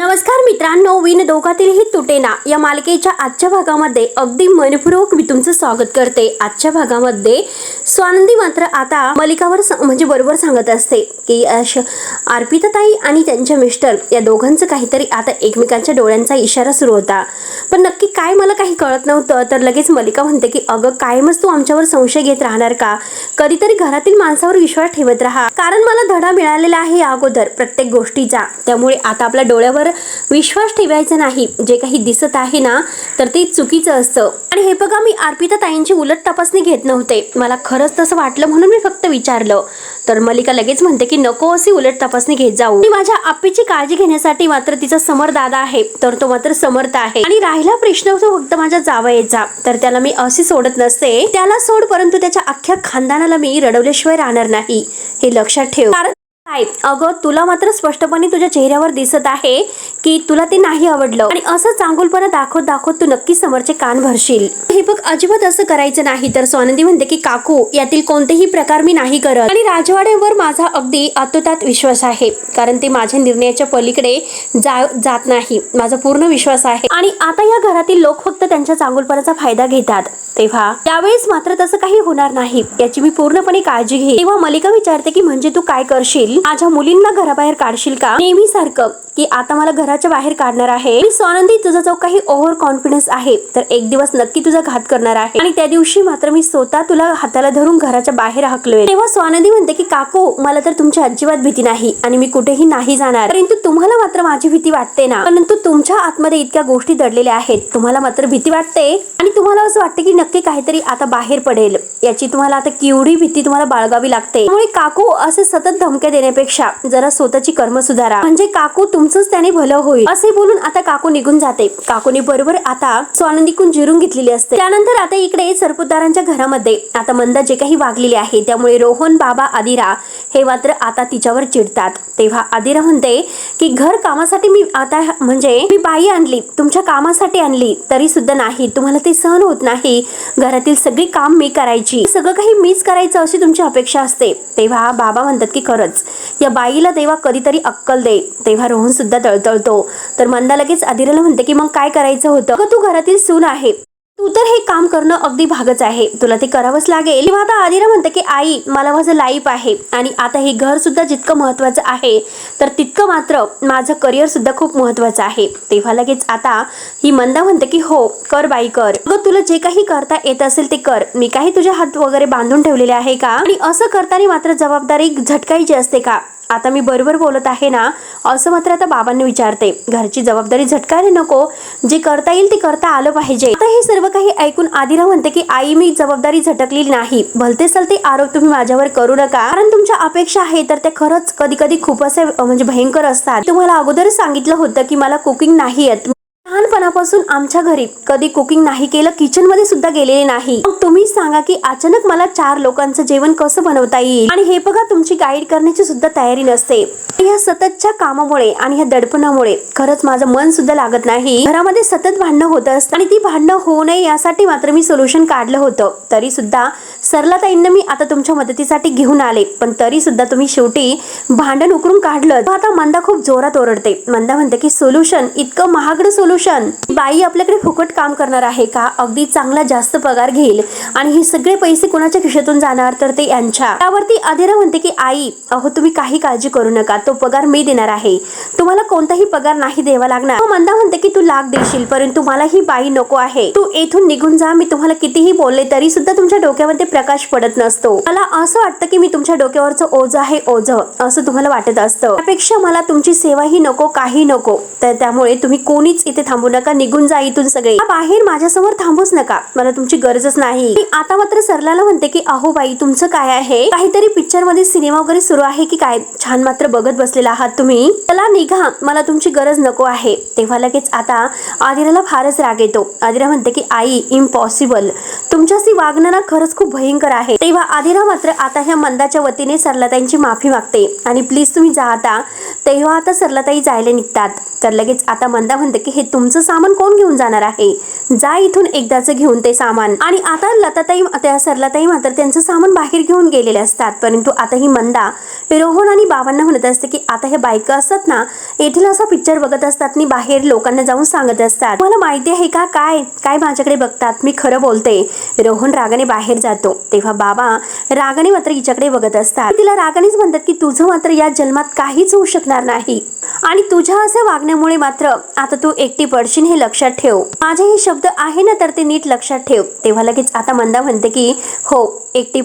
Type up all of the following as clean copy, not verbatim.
नमस्कार मित्रांनो, विण दोघातीलही तुटेना या मालिकेच्या आजच्या भागामध्ये अगदी मनपूर्वक मी तुमचं स्वागत करते। आजच्या भागामध्ये स्वानंदी मात्र आता मलिकावर म्हणजे बरोबर सांगत असते की अर्पिता ताई आणि त्यांचे मिस्टर या दोघांचं काहीतरी आता एकमेकांच्या डोळ्यांचा इशारा सुरू होता, पण नक्की काय मला काही कळत नव्हतं। तर लगेच मलिका म्हणते की अगं कायमच तू आमच्यावर संशय घेत राहणार का? कधीतरी घरातील माणसावर विश्वास ठेवत राहा, कारण मला धडा मिळालेला आहे अगोदर प्रत्येक गोष्टीचा। त्यामुळे आता आपल्या डोळ्यावर विश्वास ठेवायचा नाही, जे काही दिसत आहे ना तर ते चुकीचं असतं। आणि हे बघा, मी अर्पिता ताईंची उलट तपासणी घेत नव्हते, मला खरंच तसं वाटलं म्हणून मी फक्त विचारलं। तर मलिका लगेच म्हणते की नको अशी उलट तपासणी घेत जाऊ, मी माझ्या आप्पीची काळजी घेण्यासाठी मात्र तिचा समर दादा आहे, तर तो मात्र समर्थ आहे। आणि राहिला प्रश्न तो फक्त माझ्या जावयाचा, तर त्याला मी अशी सोडत नसते, त्याला सोड परंतु त्याच्या अख्ख्या खानदानाला मी रडवल्याशिवाय राहणार नाही, हे लक्षात ठेव। कारण अगं तुला मात्र स्पष्टपणे तुझ्या चेहऱ्यावर दिसत आहे की तुला ते नाही आवडलं, आणि असं चांगुलपणा दाखवत दाखवत तू नक्की समोरचे कान भरशील। हे बघ, अजिबात असं करायचं नाही। तर स्वानंदी म्हणते की काकू यातील कोणतेही प्रकार मी नाही करत, आणि राजवाड्यावर माझा अगदी आतोतात विश्वास आहे, कारण ते माझ्या निर्णयाच्या पलीकडे जात नाही, माझा पूर्ण विश्वास आहे। आणि आता या घरातील लोक फक्त त्यांच्या चांगुलपणाचा फायदा घेतात, तेव्हा त्यावेळेस मात्र तसं काही होणार नाही याची मी पूर्णपणे काळजी घे। तेव्हा मलिका विचारते की म्हणजे तू काय करशील? माझ्या मुलींना घराबाहेर काढशील का नेहमी सारखं, की आता मला घराच्या बाहेर काढणार आहे? स्वानंदी तुझा जो काही ओव्हर कॉन्फिडन्स आहे तर एक दिवस नक्की तुझा घात करणार आहे, आणि त्या दिवशी मात्र मी स्वतः तुला हाताला धरून घराच्या बाहेर हाकलोय। तेव्हा स्वानंदी म्हणते की काकू मला तर तुमची अजिबात भीती नाही, आणि मी कुठेही नाही जाणार, परंतु तुम्हाला मात्र माझी भीती वाटते ना? परंतु तुमच्या आतमध्ये इतक्या गोष्टी दडलेल्या आहेत, तुम्हाला मात्र भीती वाटते, आणि तुम्हाला असं वाटते की नक्की काहीतरी आता बाहेर पडेल, याची तुम्हाला आता केवढी भीती तुम्हाला बाळगावी लागते। त्यामुळे काकू असे सतत धमक्या देण्यापेक्षा जरा स्वतःची कर्म सुधारा, म्हणजे काकू तुमचंच त्याने भलं होईल, असे बोलून आता काकू निघून जाते। काकूने बरोबर आता स्वानंदीकून जिरून घेतलेली असते। त्यानंतर आता इकडे सरपुतदारांच्या घरामध्ये आता मंदा जे काही वागलेली आहे त्यामुळे रोहन, बाबा, आदिरा हे मात्र आता तिच्यावर चिडतात। तेव्हा आदिरा म्हणते की घर कामासाठी मी आता म्हणजे मी बाई आणली, तुमच्या कामासाठी आणली, तरी सुद्धा नाही, तुम्हाला ते सहन होत नाही, घरातील सगळी काम मी करायची, सगळं काही मीच करायचं अशी तुमची अपेक्षा असते। तेव्हा बाबा म्हणतात की खरंच या बाईला देवा कधीतरी अक्कल दे। तेव्हा रोहन सुद्धा तळतळतो। तर मंदा लगेच आदिराला म्हणते की मग काय करायचं होतं? तू घरातील सून आहे, तू तर हे काम करणं अगदी भागच आहे, तुला ते करावंच लागेल। तेव्हा आता आदिरा म्हणते की आई मला माझं लाईफ आहे, आणि आता हे घर सुद्धा जितकं महत्वाचं आहे तर तितकं मात्र माझं करिअर सुद्धा खूप महत्वाचं आहे। तेव्हा लगेच आता ही मंदा म्हणते की हो कर बाई कर, अगं तुला जे काही करता येत असेल ते कर, मी काही तुझ्या हात वगैरे बांधून ठेवलेले आहे का? आणि असं करताना मात्र जबाबदारी झटकायची असते का? आता मी बरोबर बोलत आहे ना? असं मात्र आता बाबांनी विचारते। घरची जबाबदारी झटकायला नको, जे करता येईल ते करता आलं पाहिजे। आता हे सर्व काही ऐकून आदिरा म्हणते की आई मी जबाबदारी झटकलेली नाही, भलते सलते आरोप तुम्ही माझ्यावर करू नका, कारण तुमच्या अपेक्षा आहे तर त्या खरंच कधी कधी खूप असे म्हणजे भयंकर असतात। तुम्हाला अगोदरच सांगितलं होतं की मला कुकिंग नाही येत, लहानपणापासून आमच्या घरी कधी कुकिंग नाही केलं, किचन मध्ये सुद्धा गेलेले नाही, मग तुम्ही सांगा की अचानक मला 4 लोकांचं जेवण कसं बनवता येईल? आणि हे बघा तुमची गाईड करण्याची सुद्धा तयारी नसते। या सततच्या कामामुळे आणि ह्या दडपणामुळे खरंच माझं मन सुद्धा लागत नाही, घरामध्ये सतत भांडणं होत असतात, आणि ती भांडणं होऊ नये यासाठी मात्र मी सोल्युशन काढलं होतं, तरी सुद्धा सरलाताईंना मी आता तुमच्या मदतीसाठी घेऊन आले, पण तरी सुद्धा तुम्ही शेवटी भांडण उकरून काढलं। आता मंदा खूप जोरात ओरडते। मंदा म्हणते की सोल्युशन, इतकं महागडं सोल्युशन? बाई आपल्याकडे फुकट काम करणार आहे का? अगदी चांगला जास्त पगार घेईल, आणि हे सगळे पैसे कोणाच्या खिशातून जाणार? तर ते यांच्या। त्यावरती आदिरा म्हणते की आई अहो तुम्ही काही काळजी करू नका, तो पगार मी देणार आहे, तुम्हाला कोणताही पगार नाही द्यावा लागणार। मंदा म्हणते की तू लाख देशील, परंतु मला ही बाई नको आहे, तू येथून निघून जा, मी तुम्हाला कितीही बोलले तरी सुद्धा तुमच्या डोक्यामध्ये प्रकाश पडत नसतो, मला असं वाटतं की मी तुमच्या डोक्यावरचं ओझं आहे, ओझं असं तुम्हाला वाटत असतं, त्यापेक्षा मला तुमची सेवाही नको, काही नको, तर त्यामुळे तुम्ही कोणीच इथे थांबू नका, निघून जा इथून सगळे, बाहेर माझ्यासमोर थांबूच नका, मला तुमची गरजच नाही। आता मात्र सरलाला म्हणते की अहो बाई तुमचं काय आहे, काहीतरी पिक्चर मध्ये सिनेमा वगैरे सुरू आहे की काय? छान मात्र बघत बसलेला आहात तुम्ही, चला निघा, मला तुमची गरज नको आहे। तेव्हा लगेच आता आदिराला फारच राग येतो। आदिरा म्हणते की आई इम्पॉसिबल, तुमच्याशी वागणं ना खरंच खूप भयंकर आहे। तेव्हा आदिरा मात्र आता ह्या मंदाच्या वतीने सरलाताईंची माफी मागते, आणि प्लीज तुम्ही जा आता। तेव्हा आता सरलाताई जायला निघतात। तर लगेच आता मंदा म्हणते की हे तुमचं सामान कोण घेऊन जाणार आहे? जा इथून एकदाच घेऊन ते सामान. आणि आता लताताई त्या सरलाताई मात्र त्यांचं सामान बाहेर घेऊन गेलेले असतात. परंतु आता ही मंदा रोहन आणि बाबांना म्हणत असते की आता हे बायका असतात ना, येथील असा पिक्चर बघत असतात आणि बाहेर लोकांना जाऊन सांगत असतात मला माहिती आहे का काय काय माझ्याकडे बघतात, मी खरं बोलते. रोहन रागाने बाहेर जातो. तेव्हा बाबा रागाने मात्र हिच्याकडे बघत असतात. तिला रागानेच म्हणतात की तुझं मात्र या जन्मात काहीच होऊ शकणार नाही आणि तुझ्या अशा वागण्यामुळे मात्र आता तू एकटी पडशील, हे लक्षात ठेव. माझे हे शब्द आहे ना, तर ते नीट लक्षात ठेव. तेव्हा लगेच आता मंदा म्हणते की हो एकटी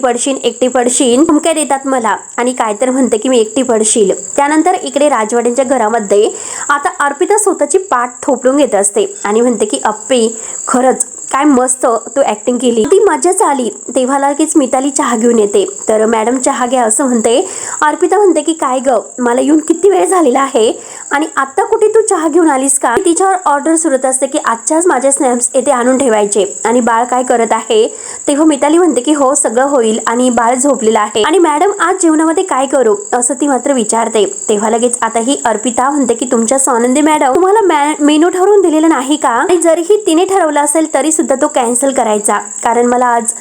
पडशील धमक्या देतात मला आणि काय तर म्हणते की मी एकटी पडशील. त्यानंतर इकडे राजवाड्यांच्या घरामध्ये आता अर्पिता स्वतःची पाठ थोपडून घेत असते आणि म्हणते की अप्पी खरंच काय मस्त तू ऍक्टिंग केली, ती मजाच आली. तेव्हा लगेच मिताली चहा घेऊन येते. तर मॅडम चहा घ्या असं म्हणते. अर्पिता म्हणते की काय ग, मला येऊन किती वेळ झालेला आहे आणि आता कुठे तू चहा घेऊन आलीस का. तिच्यावर ऑर्डर सुरत असते की आजच्याच माझे स्नॅप्स येथे आणून ठेवायचे आणि बाळ काय करत आहे. तेव्हा मिताली म्हणते की हो सगळं होईल आणि बाळ झोपलेलं आहे आणि मॅडम आज जेवणामध्ये काय करू असं ती मात्र विचारते. तेव्हा लगेच आता ही अर्पिता म्हणते की तुमच्या स्वानंदी मॅडम तुम्हाला मेनू ठरवून दिलेला नाही का, आणि जरीही तिने ठरवलं असेल तरी सुद्धा तो कॅन्सल करायचा, कारण मला आज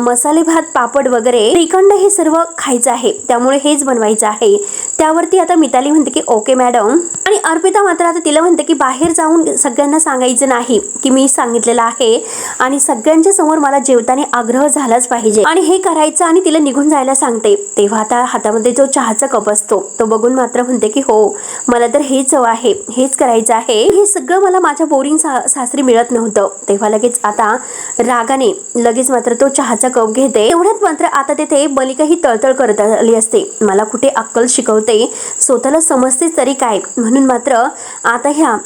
मसाले भात पापड वगैरे श्रीखंड हे सर्व खायचं आहे, त्यामुळे हेच बनवायचं आहे. त्यावरती आता मिताली म्हणते की ओके मॅडम. आणि अर्पिता मात्र आता तिला म्हणते की बाहेर जाऊन सगळ्यांना सांगायचं नाही की मी सांगितलेलं आहे आणि सगळ्यांच्या समोर मला जेवताना आग्रह झालाच पाहिजे आणि हे करायचं आणि तिला निघून जायला सांगते. तेव्हा आता हातामध्ये जो चहाचा कप असतो तो बघून मात्र म्हणते की हो मला तर हेच हवं आहे, हेच करायचं आहे, हे सगळं मला माझ्या बोरिंग सासरी मिळत नव्हतं. तेव्हा लगेच आता रागाने लगेच मात्र तो चहाचा कप घेते. तेवढ्यात मात्र आता तेथे मलिका ही तळतळ करत आली असते. मला कुठे अक्कल शिकवते, स्वतःला समजते तरी काय, म्हणून मात्र आता ह्या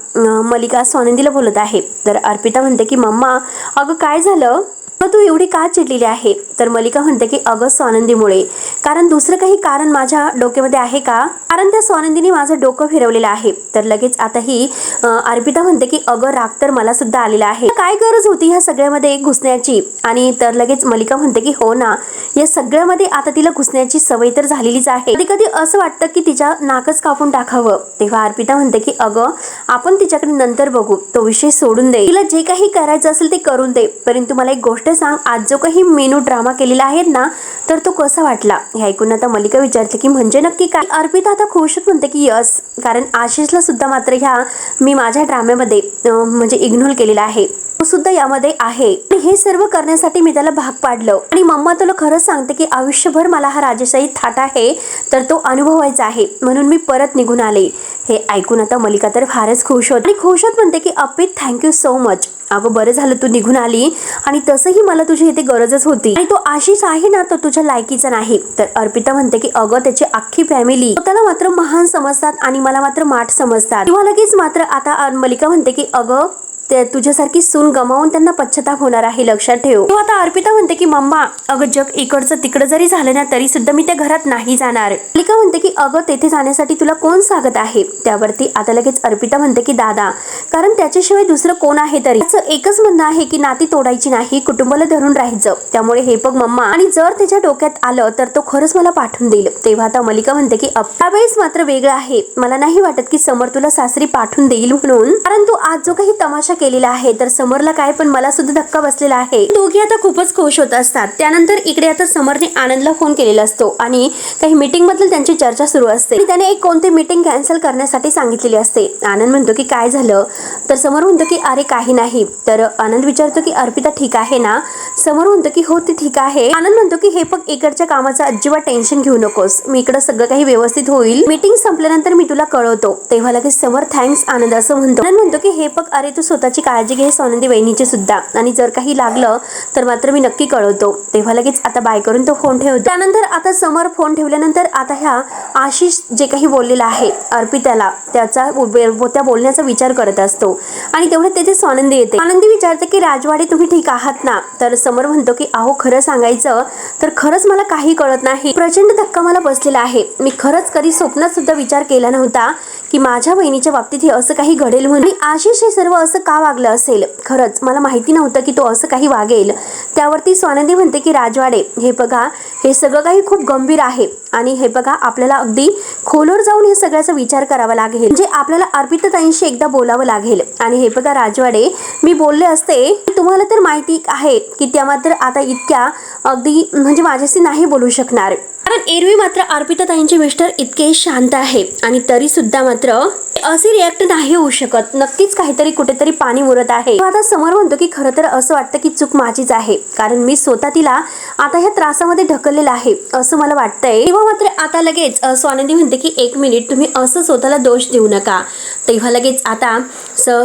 मलिका स्वानंदीला बोलत आहे. तर अर्पिता म्हणते की मम्मा अगं काय झालं, तू एवढी का चिडलेली आहे. तर मलिका म्हणते की अगं स्वानंदीमुळे, कारण दुसरं काही कारण माझ्या डोक्यामध्ये आहे का, कारण त्या स्वानंदीने माझं डोकं फिरवलेलं आहे. तर लगेच आता ही अर्पिता म्हणते की अगं राग तर मला सुद्धा आलेला आहे, काय गरज होती ह्या सगळ्यामध्ये घुसण्याची. आणि तर लगेच मलिका म्हणते की हो ना, या सगळ्यामध्ये आता तिला घुसण्याची सवय तर झालेलीच आहे, कधी कधी असं वाटतं की तिच्या नाकच कापून टाकावं. तेव्हा अर्पिता म्हणते की अगं आपण तिच्याकडे नंतर बघू, तो विषय सोडून दे, तिला जे काही करायचं असेल ते करून दे. परंतु मला एक गोष्ट सांग, आज जो काही मेनू ड्रामा केलेला आहे ना, तर तो कसा वाटला. हे ऐकून आता मलिका विचारते की म्हणजे नक्की काय. अर्पिता आता खुश म्हणते की यस, कारण आशिषला सुद्धा मात्र ह्या मी माझ्या ड्राम्यामध्ये म्हणजे इग्नोर केलेला आहे, तो सुद्धा यामध्ये आहे. हे सर्व करण्यासाठी मी त्याला भाग पाडलं आणि मम्मा तुला खरंच सांगते की आयुष्यभर मला हा राजेशाही थाट आहे तर तो अनुभवायचा आहे, म्हणून मी परत निघून आले. हे ऐकून आता मलिका तर फारच खुश होत आणि खुश होत म्हणते की अप्पी थँक्यू सो मच, अगं बरं झालं तू निघून आली आणि तसंही मला तुझी इथे गरजच होती आणि तो आशिष आहे ना तो तुझ्या लायकीचा नाही. तर अर्पिता म्हणते की अगं त्याची अख्खी फॅमिली त्याला मात्र महान समजतात आणि मला मात्र माठ समजतात. तेव्हा लगेच मात्र आता मलिका म्हणते की अगं ते तुझ्यासारखी सून गमावून त्यांना पश्चाताप होणार आहे, लक्षात ठेव. तेव्हा आता अर्पिता म्हणते की मम्मा अगं जग इकडचं तिकडं जरी झालं ना तरी सुद्धा मी त्या घरात नाही जाणार. मलिका म्हणते की अगं तेथे जाण्यासाठी तुला कोण सांगत आहे. त्यावरती आता लगेच अर्पिता म्हणते की दादा, कारण त्याच्याशिवाय दुसरं कोण आहे तरी, त्याचं एकच म्हणणं आहे की नाती तोडायची नाही, कुटुंबाला धरून राहायचं. त्यामुळे हे बघ मम्मा, आणि जर त्याच्या डोक्यात आलं तर तो खरंच मला पाठवून देईल. तेव्हा आता मलिका म्हणते की त्यावेळेस मात्र वेगळं आहे, मला नाही वाटत की समर तुला सासरी पाठवून देईल म्हणून, कारण तू आज जो काही तमाशा केलेला आहे तर समरला काय पण मला सुद्धा धक्का बसलेला आहे. दोघे आता खूपच खुश होत असतात. त्यानंतर इकडे आता समरने आनंदला फोन केलेला असतो आणि काही मीटिंग बद्दल त्यांची चर्चा सुरू असते. त्याने एक कोणती मीटिंग कॅन्सल करण्यासाठी सांगितलेली असते. आनंद म्हणतो की काय झालं, तर समर म्हणतो की अरे काही नाही. तर आनंद विचारतो की अर्पिता ठीक आहे ना. समर म्हणतो की हो ती ठीक आहे. आनंद म्हणतो की हे पण इकडच्या कामाचं अजिबात टेन्शन घेऊ नकोस, मी इकडं सगळं काही व्यवस्थित होईल, मीटिंग संपल्यानंतर मी तुला कळवतो. तेव्हा लगेच समर थँक्स आनंद असं म्हणतो. आनंद म्हणतो की हे बघ अरे तू स्वतःची काळजी घे, स्वानंदी वहिनीची सुद्धा, आणि जर काही लागलं तर मात्र मी नक्की कळवतो. तेव्हा लगेच आता बाय करून तो फोन ठेवतो. त्यानंतर आता समर फोन ठेवल्यानंतर आता ह्या आशिष जे काही बोललेला आहे अर्पिताला त्या बोलण्याचा विचार करत असतो आणि तेवढ्यात तेथे स्वानंदी येते. आनंदी विचारते की राजवाडे तुम्ही ठीक आहात ना. तर समर म्हणतो की अहो खरं सांगायचं तर खरंच मला काही कळत नाही, प्रचंड धक्का मला बसलेला आहे. मी खरंच कधी स्वप्नात सुद्धा विचार केला नव्हता की की माझ्या बहिणीच्या बाबतीत हे असं काही घडेल म्हणून. आशिष हे सर्व असं का वागलं असेल? खरंच मला माहिती नव्हतं की तो असं काही वागेल. त्यावरती स्वानंदी म्हणते की राजवाडे, हे बघा हे सगळं काही खूप गंभीर आहे आणि हे बघा आपल्याला अगदी खोलवर जाऊन हे सगळ्याचा विचार करावा लागेल. म्हणजे आपल्याला अर्पिताताईंशी एकदा बोलावं लागेल. आणि हे बघा राजवाडे, मी बोलले असते, तुम्हाला तर माहिती आहे की त्या मात्र आता इतक्या अगदी म्हणजे माझ्याशी नाही बोलू शकणार. कारण एरवी मात्र अर्पिताताईंचे मिस्टर इतके शांत आहे आणि तरी सुद्धा मात्र असे रिॲक्ट नाही होऊ शकत. नक्कीच काहीतरी कुठेतरी पाणी मुरत आहे. आता समर म्हणतो की खरं तर असं वाटतं की चूक माझीच आहे, कारण मी स्वतः तिला आता ह्या त्रासामध्ये ढकललेलं आहे असं मला वाटतंय. तेव्हा मात्र आता लगेच स्वानंदी म्हणते की एक मिनिट, तुम्ही असं स्वतःला दोष देऊ नका. तेव्हा लगेच आता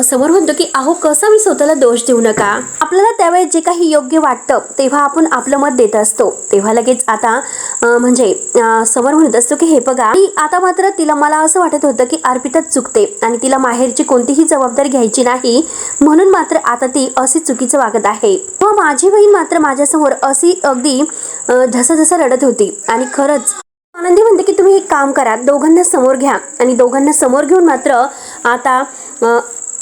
समर म्हणतो की अहो कसा मी स्वतःला दोष देऊ नका, आपल्याला त्यावेळेस जे काही योग्य वाटतं तेव्हा आपण आपलं मत देत असतो. तेव्हा लगेच आता म्हणजे समर म्हणत असतो की हे बघा, आता मात्र तिला मला असं वाटत होतं की अर्पिता चुकते आणि तिला माहेरची कोणतीही जबाबदारी घ्यायची नाही, म्हणून मात्र आता ती अशी चुकीचं वागत आहे. व माझी बहीण मात्र माझ्यासमोर अशी अगदी झसाझसा रडत होती. आणि खरंच आनंदी म्हणते की तुम्ही एक काम करा, दोघांना समोर घ्या आणि दोघांना समोर घेऊन मात्र आता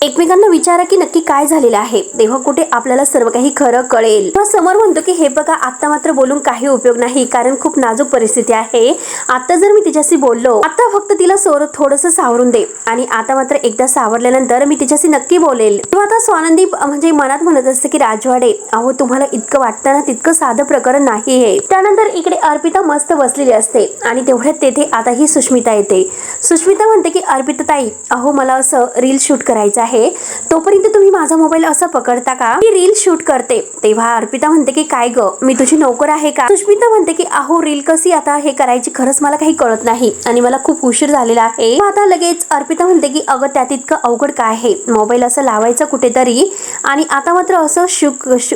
एकमेकांना विचारा की नक्की काय झालेलं आहे. तेव्हा कुठे आपल्याला सर्व काही खरं कळेल. समोर म्हणतो की हे बघा आता मात्र बोलून काही उपयोग नाही, कारण खूप नाजूक परिस्थिती आहे. आता जर मी तिच्याशी बोललो, आता फक्त तिला थोडंसं सावरून दे आणि आता मात्र एकदा सावरल्यानंतर मी तिच्याशी नक्की बोलेल. तेव्हा आता स्वानंदी म्हणजे मनात म्हणत असते की राजवाडे, अहो तुम्हाला इतकं वाटतं ना, तितकं साधं प्रकरण नाही हे. त्यानंतर इकडे अर्पिता मस्त बसलेली असते आणि तेवढ्यात तेथे आता ही सुष्मिता येते. सुष्मिता म्हणते की अर्पिता ताई, अहो मला असं रील शूट करायचं आहे, तोपर्यंत तुम्ही माझा मोबाईल असा पकडता का? मी रील शूट करते. तेव्हा अर्पिता म्हणते की काय ग, मी तुझी नोकर आहे का? सुष्मिता म्हणते की अहो रील कशी आता हे करायची खरंच मला काही कळत नाही आणि मला खूप उशीर झालेला आहे. आता लगेच अर्पिता म्हणते की अगं त्यात इतकं अवघड काय आहे, मोबाईल असं लावायचा कुठेतरी आणि आता मात्र असं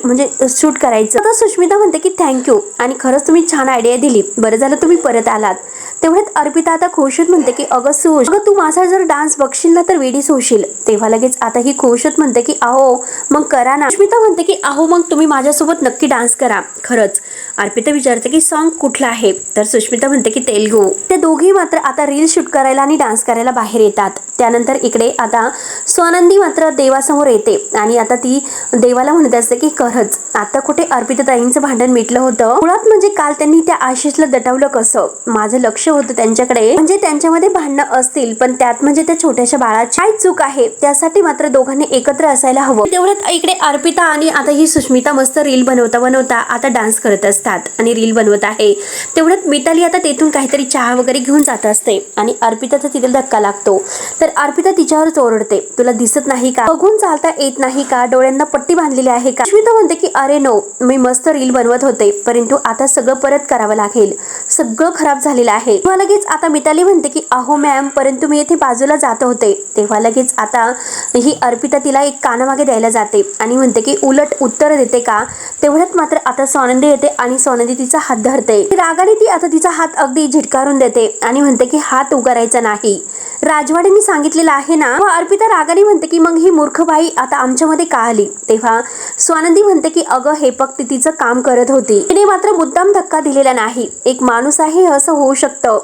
म्हणजे शूट करायचं. आता सुष्मिता म्हणते की थँक्यू आणि खरंच तुम्ही छान आयडिया दिली, बरं झालं तुम्ही परत आलात. तेवढ्यात अर्पिता आता खुश होत म्हणते की अगं सुश, अगं तू माझा जर डान्स बघशील ना तर वेडीच होशील. तेव्हा लगेच आता ही खुश होत म्हणते की अहो मग करा ना. सुष्मिता म्हणते की अहो मग तुम्ही माझ्यासोबत नक्की डान्स करा. खरंच अर्पिता विचारते की सॉन्ग कुठलं आहे, तर सुष्मिता म्हणते की तेलगू. ते दोघेही मात्र आता रील शूट करायला आणि डान्स करायला बाहेर येतात. त्यानंतर इकडे आता स्वानंदी मात्र देवासमोर येते आणि आता ती देवाला म्हणत असते की खरंच आता कुठे अर्पिता ताईंचं भांडण मिटलं होतं. मुळात म्हणजे काल त्यांनी त्या आशिषला दटावलं कसं, माझं लक्ष होतं त्यांच्याकडे, म्हणजे त्यांच्यामध्ये भांडणं असतील पण त्यात म्हणजे त्या छोट्याशा बाळाची काय चूक आहे, त्यासाठी मात्र दोघांनी एकत्र असायला हवं. तेवढ्यात इकडे अर्पिता आणि आता ही सुष्मिता मस्त रील बनवता आता डान्स करत असतात आणि रील बनवत आहे. तेवढ्यात मिताली आता तेथून काहीतरी चहा वगैरे घेऊन जात असते आणि अर्पिताचा तिथे धक्का लागतो. तर अर्पिता तिच्यावरच ओरडते, तुला दिसत नाही का, बघून चालता येत नाही का, डोळ्यांना पट्टी बांधलेली आहे का? सुष्मिता म्हणते की अरे नो, मी मस्त रील बनवत होते परंतु आता सगळं परत करावं लागेल, सगळं खराब झालेलं आहे. तेव्हा लगेच आता मिताली म्हणते की अहो मॅम, परंतु मी इथे बाजूला जात होते. तेव्हा लगेच आता ही अर्पिता तिला एक कानामागे द्यायला जाते आणि म्हणते की उलट उत्तर देते का. तेवढ्यात मात्र आता स्वानंदी येते आणि स्वानंदी तिचा हात धरते. रागाने ती आता तिचा हात अगदी झिटकारून देते आणि म्हणते की हात उगारायचा नाही, राजवाडेंनी सांगितलेलं आहे ना. अर्पिता रागाने म्हणते की मग ही मूर्ख बाई आता आमच्यामध्ये का आली. तेव्हा स्वानंदी म्हणते की अगं हे फक्त तिचं काम करत होती, तिने मात्र मुद्दाम धक्का दिलेला नाही, एक माणूस आहे असं होऊ शकतं.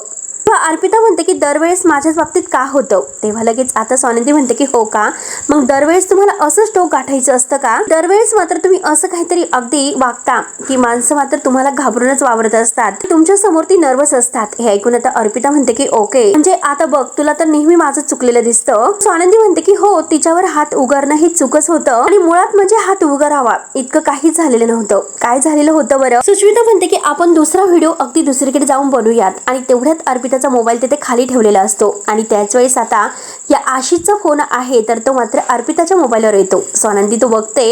अर्पिता म्हणते की दरवेळेस माझ्याच बाबतीत का होतं. तेव्हा लगेच आता स्वानंदी म्हणते की हो का, मग दरवेळेस तुम्हाला असंच टोक गाठायचं असतं का, दरवेळेस मात्र तुम्ही असं काहीतरी अगदी वागता की माणसं मात्र तुम्हाला घाबरूनच वावरत असतात, तुमच्या समोर ती नर्वस असतात. हे ऐकून आता अर्पिता म्हणते की ओके, म्हणजे आता बघ तुला तर नेहमी माझं चुकलेलं दिसतं. स्वानंदी म्हणते की हो, तिच्यावर हात उगारणं हे चुकच होतं आणि मुळात म्हणजे हात उगारावा इतकं काहीच झालेलं नव्हतं. काय झालेलं होतं बरं. सुष्मिता म्हणते की आपण दुसरा व्हिडिओ अगदी दुसरीकडे जाऊन बनवूयात आणि तेवढ्यात अर्पिता मोबाईल तिथे खाली ठेवलेला असतो आणि त्याच वेळेस आता या आशिषचा फोन आहे तर तो मात्र अर्पिताच्या मोबाईलवर येतो. स्वानंदी तो बघते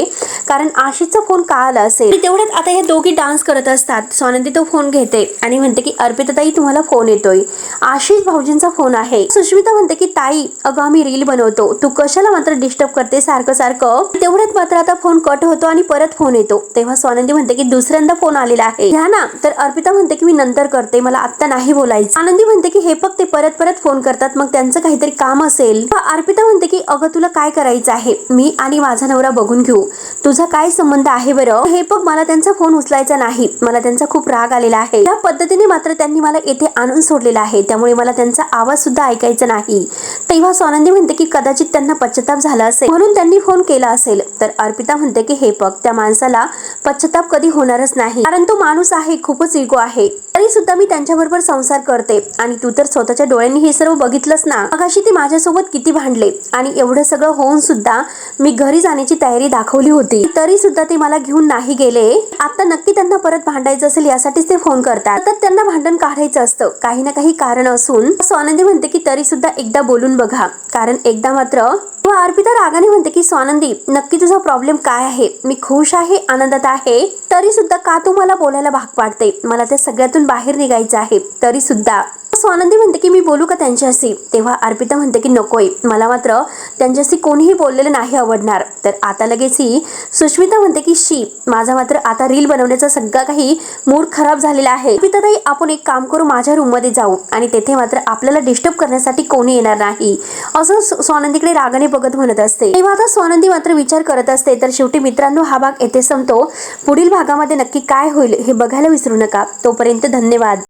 कारण आशिषचा फोन का आला असेल. तेवढ्यात आता हे दोघी डान्स करत असतात. स्वानंदी तो फोन घेते आणि म्हणते की अर्पिता ताई तुम्हाला फोन येतोय, आशिष भाऊजींचा फोन आहे. सुष्मिता म्हणते की ताई अगं आम्ही रील बनवतो, तू कशाला मात्र डिस्टर्ब करते सारखं सारखं. तेवढ्यात मात्र आता फोन कट होतो आणि परत फोन येतो. तेव्हा स्वानंदी म्हणते की दुसऱ्यांदा फोन आलेला आहे घ्या ना. तर अर्पिता म्हणते की मी नंतर करते, मला आत्ता नाही बोलायचं. आनंदी म्हणते की हे बघ ते परत परत फोन करतात, मग त्यांचं काहीतरी काम असेल. अर्पिता म्हणते की अगं तुला काय करायचं आहे, मी आणि माझा नवरा बघून घेऊ, तुझा काय संबंध आहे बरं. हे बघ मला त्यांचा फोन उचलायचा नाही, मला त्यांचा खूप राग आलेला आहे. या पद्धतीने मात्र त्यांनी मला येथे आणून सोडलेला आहे, त्यामुळे मला त्यांचा आवाज सुद्धा ऐकायचा नाही. तेव्हा स्वानंदी म्हणते की कदाचित त्यांना पश्चाताप झाला असेल म्हणून त्यांनी फोन केला असेल. तर अर्पिता म्हणते की हे बघ त्या माणसाला पश्चाताप कधी होणारच नाही, कारण तो माणूस आहे खूपच इगो आहे. तरी सुद्धा मी त्यांच्याबरोबर संसार करते आणि तू तर स्वतःच्या डोळ्यांनी हे सर्व बघितलंस ना. मगाशी ते माझ्यासोबत किती भांडले आणि एवढं सगळं होऊन सुद्धा मी घरी जाण्याची तयारी दाखवली होती, तरी सुद्धा ते मला घेऊन नाही गेले. आता नक्की त्यांना परत भांडायचं असेल यासाठीच ते फोन करतात. तर त्यांना भांडण काढायचं असतं, काही ना काही कारण असून. स्वानंदी म्हणते की तरी सुद्धा एकदा बोलून बघा, कारण एकदा मात्र. अर्पिता रागाने म्हणते की स्वानंदी नक्की तुझा प्रॉब्लेम काय आहे, मी खुश आहे, आनंदात आहे, तरी सुद्धा का तू मला बोलायला भाग पाडते, मला त्या सगळ्यातून बाहेर निघायचं आहे तरी सुद्धा. स्वानंदी म्हणते की मी बोलू का त्यांच्याशी. तेव्हा अर्पिता म्हणते की नकोय, मला मात्र त्यांच्याशी कोणीही बोललेलं नाही आवडणार. तर आता लगेच ही सुष्मिता म्हणते की शी, माझा मात्र आता रील बनवण्याचा सगळा काही मूड खराब झालेला आहे. अर्पिता ताई आपण एक काम करू, माझ्या रूम मध्ये जाऊ आणि तेथे मात्र आपल्याला डिस्टर्ब करण्यासाठी कोणी येणार नाही, असं स्वानंदीकडे रागाने बघत म्हणत असते. तेव्हा आता स्वानंदी मात्र विचार करत असते. तर शेवटी मित्रांनो हा भाग येथे संपतो. पुढील भागामध्ये नक्की काय होईल हे बघायला विसरू नका. तोपर्यंत धन्यवाद.